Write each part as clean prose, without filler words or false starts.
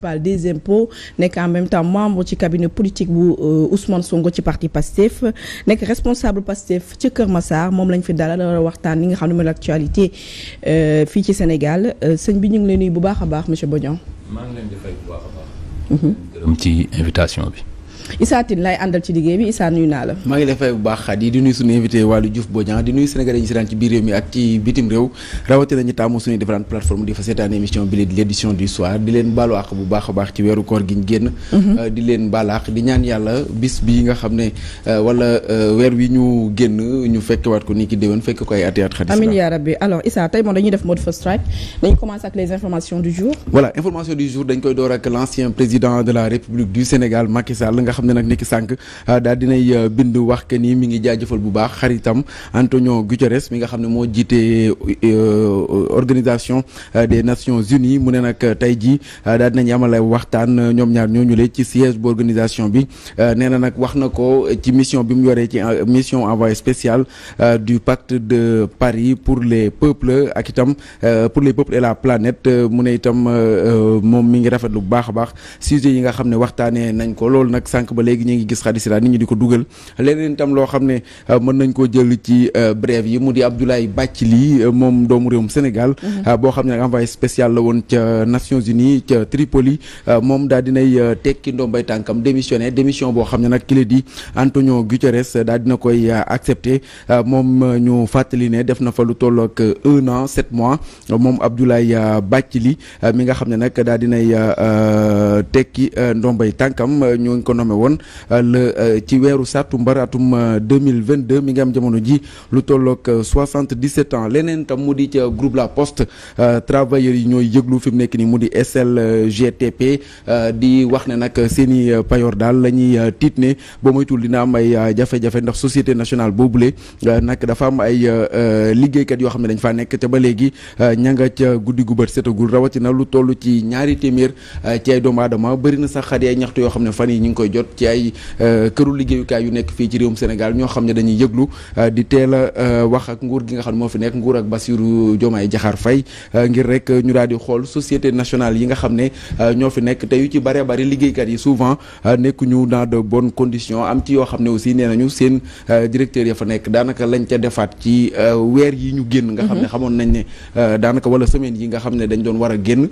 Des impôts nekk en même temps membre ci cabinet politique bu Ousmane Sonko ci parti Pastef nekk responsable Pastef ci Kër Massar moom lañ fi dalal waxtaan li nga xam ne mooy l'actualité fii ci Sénégal sëñ bi ñu ngi lay nuyu bu baax a baax monsieur Bodian. maa ngi leen di fay bu baax a baax. gërëm ci invitation bi. Issa Tine lay àndal ci liggéey bi Issa nuyu naa la. maa ngi lay fay bu baax Khady di nuyu suñu invité Waly Diouf Bodian di nuyu Sénégalais yi ñu seetaan ci biir réew mi ak ci bitim réew rawatina ñu taamu suñuy différentes plateformes di fa seetaan émission bi di l'édition du soir di leen baalu àq bu baax a baax ci weeru koor gi ñu génn. di leen baalu àq di ñaan yàlla bis bii nga xam ne wala weer wi ñu génn ñu fekkewaat ko ni ki déwén fekk ko ay ati at Khady. amiin yaa rabbi alors Issa tey moom dañuy def mode first strike dañu commencer ak les informations du jour. voilà information du jour dañ koy door ak l'ancien président de la République du Sénégal Macky Sall nga xam ne nag niki sànq daal dinay bind wax que ni mi ngi jaajëfal bu baax xaritam Antonio Guterres mi nga xam ne moo jiite organisation des Nations Unies mu ne nag tey jii daal dinañ amal waxtaan ñoom ñaar ñooñu le ci siège bu organisation bi nee na nag wax na ko ci mission bi mu yoree ci mission envoyé spécial du pacte de Paris pour les peuples ak itam pour les peuples et la planète mu ne itam moom mi ngi rafetlu bu baax a baax sujet yi nga xam ne waxtaanee nañ ko loolu nag sànq ba léegi ñu ngi gis Khady Sylla nit ñi di ko dugal leneen itam loo xam ne mën nañ koo jël ci brève yi mu di Abdoulaye Bathily moom doomu réewum Sénégal boo xam ne nag envoyé spécial la woon ca Nations Unies ca Tripoli moom daal dinay tekki ndombay tànkam démission boo xam ne nag ki la di Antonio Guterres daal dina koy accepté moom ñu fàttali ne def na fa lu toll ak 1 an 7 mois moom Abdoulaye Bathily mi nga xam ne nag daal dinay tekki ndombay tànkam ñu ngi ko nommé woon ci weeru sàttumbar atum 2022 mi ngi am jamono ji lu tollook 77 ans leneen tam mu di ca groupe La Poste travailleurs yi ñooy yëglu fi mu nekk nii mu di SLGTP di wax ne nag seeni payoor daal la ñuy tiit ne ba moytul dina am ay jafe-jafe ndax société nationale boobule nag dafa am ay liggéeykat yoo xam ne dañ faa nekk te ba léegi ña nga ca guddi gu bët setagul rawatina lu toll ci 2 téeméer ci ay doomu aadama bëri na sax Khady ay ñaxtu yoo xam ne fan yi ñu ngi koy jot ci ay këru liggéeyukaay yu nekk fii ci réewum Sénégal ñoo xam ne dañuy yëglu di teel a wax ak nguur gi nga xam ne moo fi nekk nguur ak Bassirou Diomaye Diakhar Faye ngir rek ñu daal di xool société nationale yi nga xam ne ñoo fi nekk te yu ci bari bari liggéeykat yi souvent nekkuñu dans de bonnes conditions am ci yoo xam ne aussi nee nañu seen directeur ya fa nekk daanaka lañ ca defaat ci weer yi ñu génn nga xam ne xamoon nañ ne daanaka wala semaine yi nga xam ne dañ doon war a génn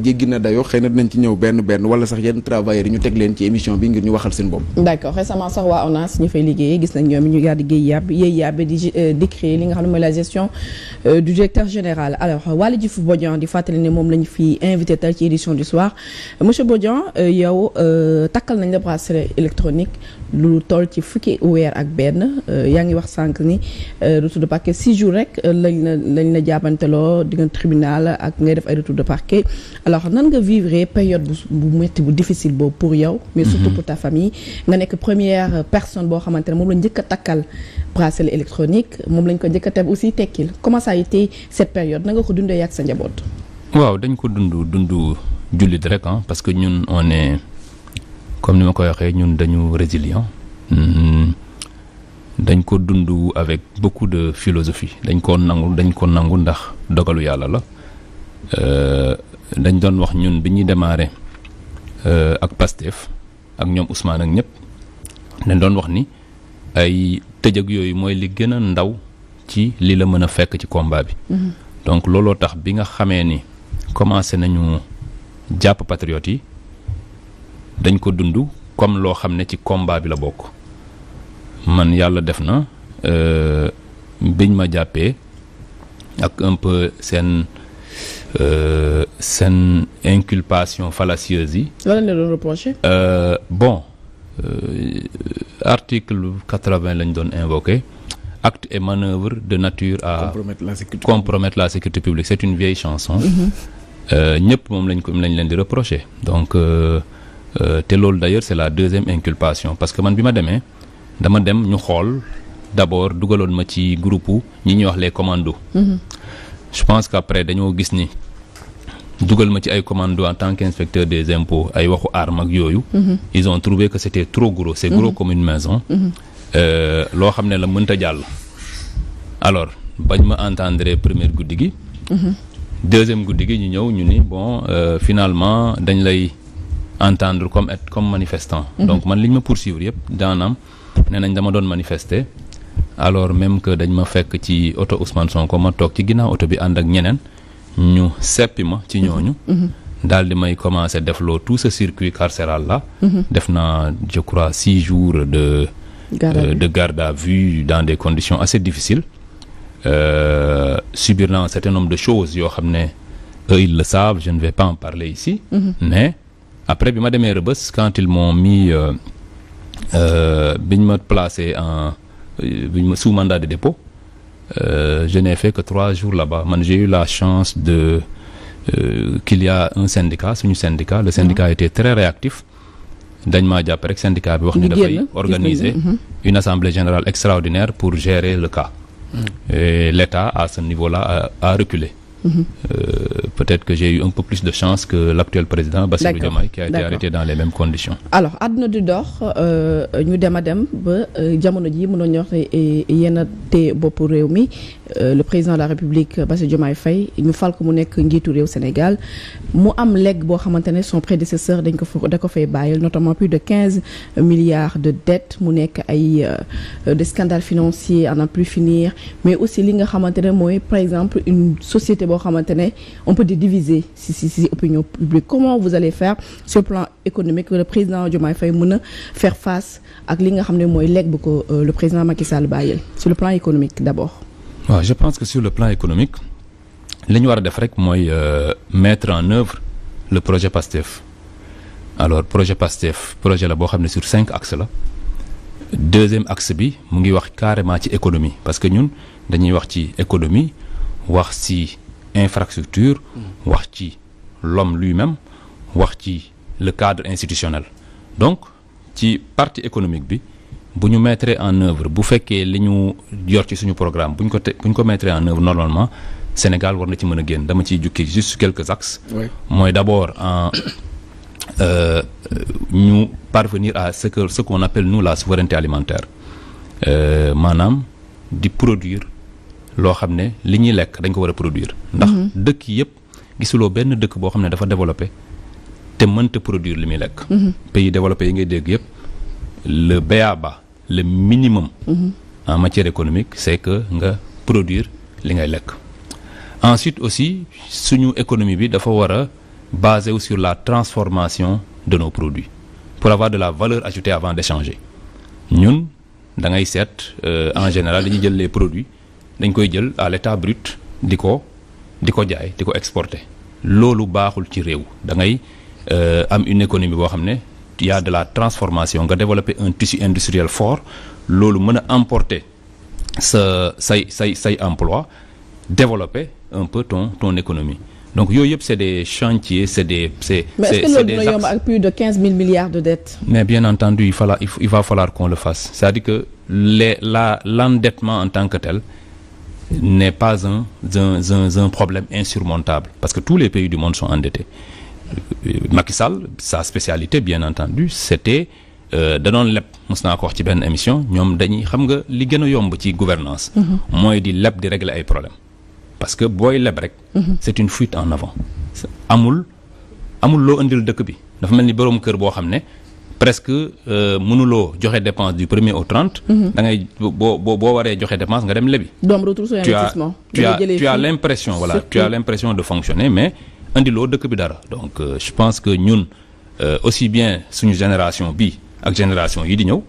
jéggi na dayoo xëy na dinañ ci ñëw benn wala sax yenn travailleurs yi ñu teg leen ci émission bi ngir ñu waxal seen bopp. d'accord récemment sax waa ONAS ñu fay liggéeyee gis nañ ñoom ñu daal di yéey yàbbe di décrire li nga xam ne mooy la gestion du directeur général alors Waly Diouf Bodian di fàttali ne moom lañu fi invité tey ci édition du soir monsieur Bodian yow takkal nañ la bracelet électronique lu toll ci fukki weer ak benn yaa ngi wax sànq ni retour de parquet 6 jours rek lañ la jàppanteloo diggante tribunal ak ngay def ay retour de parquet alors nan nga vivre période bu métti bu difficile boobu pour yow mais surtout pour ta famille nga nekk première personne boo xamante ne moom lañ njëkk a takkal bracelet électronique moom lañ ko njëkk a teb aussi tekkil comment ça a été cette période na nga ko dundee ak sa njaboot. waaw dañ ko dund jullit rek parce que ñun on est comme ni ma koy waxee ñun dañu résilient dañ ko dund avec beaucoup de philosophie dañ ko nangu ndax dogalu yàlla la dañ doon wax ñun bi ñuy démarrer ak Pastef ak ñoom Ousmane ak ñëpp dañ doon wax ni ay tëjëg yooyu mooy li gën a ndaw ci li la mën a fekk ci combat bi. donc looloo tax bi nga xamee ni commencé nañu jàpp patriotes yi dañ ko dund comme loo xam ne ci combat bi la bokk man yàlla def na biñ ma jàppee ak un peu seen inculpation fallacieuse yi. lan la doon reproché. Article 80 lañ doon invoqué acte et manœuvre de nature à compromettre la sécurité publique c'est une vieille chanson. ñëpp moom lañ leen di reproché donc te loolu d'ailleurs c'est la 2e inculpation parce que man bi ma demee dama dem ñu xool d'abord dugaloon ma ci groupe ñi ñuy wax les commandos. je pense qu'après dañoo gis ni dugal ma ci ay commandos en tant qu'inspecteur des impôts ay waxu armes ak yooyu. ils ont trouvé que c'était trop gros c'est gros comme une maison. loo xam ne la mënta jàll. alors bañ ma entendre première guddi gi. deuxième guddi gi ñu ñëw ñu ni bon finalement dañ lay entendre comme manifestant. Donc man li ñu ma poursuivre yëpp daanaam nee nañ dama doon manifester alors même que dañ ma fekk ci oto Ousmane Sonko ma toog ci ginnaaw oto bi ànd ak ñeneen ñu seppi ma ci ñooñu. daal di may commencer defloo tout ce circuit carcéral là. def naa je crois 6 jours de garde à vue dans des conditions assez difficiles. Subir un certain nombre de choses yoo xam ne eux ils le savent je ne vais pas en parler ici. Mais après bi ma demee Rebeuss quand ils m'ont mis biñ ma placé sous mandat de dépôt je n'ai fait que 3 jours là-bas man j'ai eu la chance de qu'il y a un syndicat suñu syndicat le syndicat a été très réactif dañ maa jàpp rek syndicat bi wax ni dafay organiser une assemblée générale extraordinaire pour gérer le cas. Et l'État à ce niveau-là a reculé. Peut-être que j'ai eu un peu plus de chance que l'actuel président Bassirou Diomaye qui a été arrêté dans les mêmes conditions. Alors àdduna di dox ñu dem a dem ba jamono ji mënoon ñoo wax yenn te boppu réew mi le président de la République Bassirou Diomaye Faye ñu fal ko mu nekk njiitu réew Sénégal mu am legs boo xamante ne son prédécesseur da ko fay bàyyil notamment plus de 15 milliards de dettes mu nekk ay des scandales financiers à n'en plus finir mais aussi li nga xamante ne mooy par exemple une société boo xamante ne on peut diviser si opinion publique. Comment vous allez faire sur le plan économique que le président Diomaye Faye mën a faire face ak li nga xam ne mooy legs bu ko le président Macky Sall bàyyil sur le plan économique d'abord. waaw je pense que sur le plan économique li ñu war a def rek mooy mettre en œuvre le projet PASTEF. Alors projet PASTEF projet la boo xam ne sur 5 axes la deuxième axe bi mu ngi wax carrément ci économie parce que ñun dañuy wax ci économie wax ci infrastructure wax ci l'homme lui-même wax ci le cadre institutionnel donc ci partie économique bi bu ñu mettre en œuvre bu fekkee li ñu yor ci suñu programme bu ñu ko mettre en œuvre normalement Sénégal war na ci mën a génn dama ciy jukki juste quelques axes mooy d'abord en ñu parvenir à ce qu'on appelle nous la souveraineté alimentaire maanaam di produire loo xam ne li ñuy lekk dañ ko war a produire ndax dëkk yëpp gisuloo benn dëkk boo xam ne dafa développé te mënta produire li muy lekk pays développé yi ngay dégg yëpp le BABA le minimum en matière économique c'est que nga produire li ngay lekk ensuite aussi suñu économie bi dafa war a basé sur la transformation de nos produits pour avoir de la valeur ajoutée avant d'échanger ñun da ngay seet en général dañuy jël les produits dañ koy jël à l'état brut di ko jaay di ko exporter loolu baaxul ci réew da ngay am une économie boo xam ne y a de la transformation nga développer un tissu industriel fort loolu mën a emporter say emploi développer un peu ton économie donc yooyu yëpp c'est des chantiers mais est-ce que loolu dina yomb ak plus de 15 000 milliards de dettes. Mais bien entendu il va falloir qu'on le fasse c'est-à-dire que l'endettement en tant que tel n'est pas un problème insurmontable parce que tous les pays du monde sont endettés. Macky Sall sa spécialité bien entendu c'était da doon leb mos naa ko wax ci benn émission ñoom dañuy xam nga li gën a yomb ci gouvernance mooy di leb di régler ay problèmes parce que booy leb rek c'est une fuite en avant amul loo indil dëkk bi dafa mel ni boroom kër boo xam ne presque mënuloo joxe dépense du 1er au 30 da ngay boo waree joxe dépense nga dem lebi tu as l'impression voilà tu as l'impression de fonctionner mais indiloo dëkk bi dara donc je pense que ñun aussi bien suñu génération bi ak génération yi di ñëw